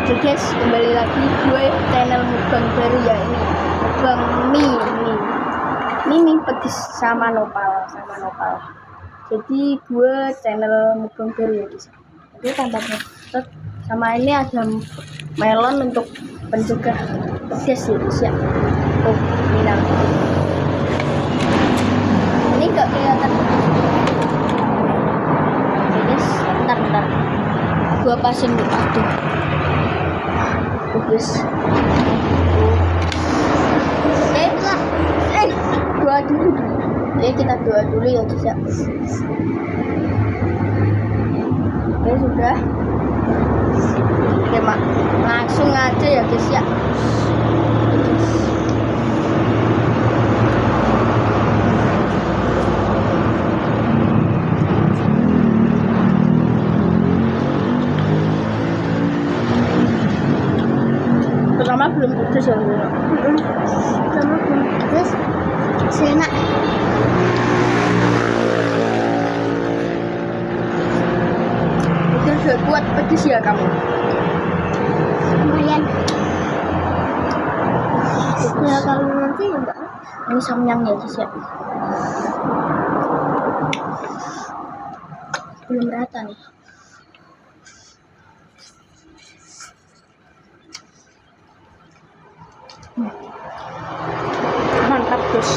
Oke guys, kembali lagi gue channel mukbang baru ya, ini mukbang mie petis sama nopal. Jadi gue channel mukbang baru ya guys. Jadi tambahnya sama ini ada melon untuk pencegah pedas ya guys ya. Tuh, minang. Ini enggak kelihatan. Oke guys, bentar. Gue pasin dulu. Guys, doa dulu. Kita doa dulu ya guys ya. Oke sudah. Oke langsung aja ya guys ya. Pertama belum pedes ya. Pertama belum pedes, enak. Udah kuat pedes ya kamu? Lumayan. Ya kalau nanti enggak. Ini samyang ya guys ya. Belum rata nih. Mantap guys.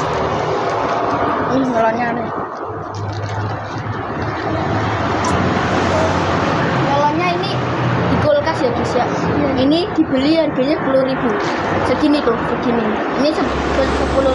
Ini melonnya nih. Melonnya ini di kulkas ya guys ya. Ini dibeli harganya 10.000. Segini. Ini 10.000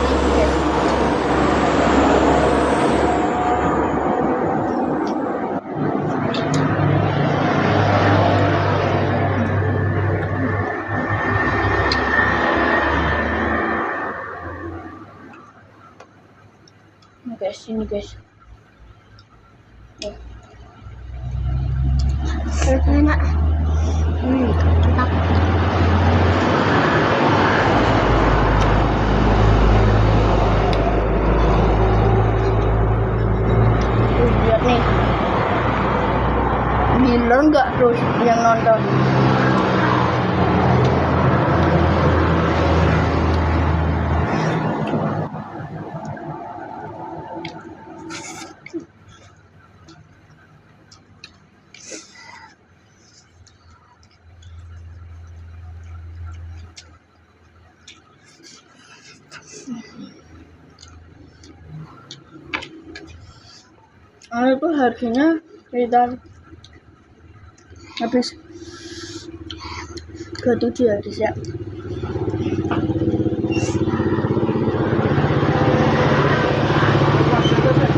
guys. Ini guys. Enak. Enak. Lihat nih. Bilang nggak terus yang nonton. Itu harganya sekitar habis 27 ya guys ya. Maksudnya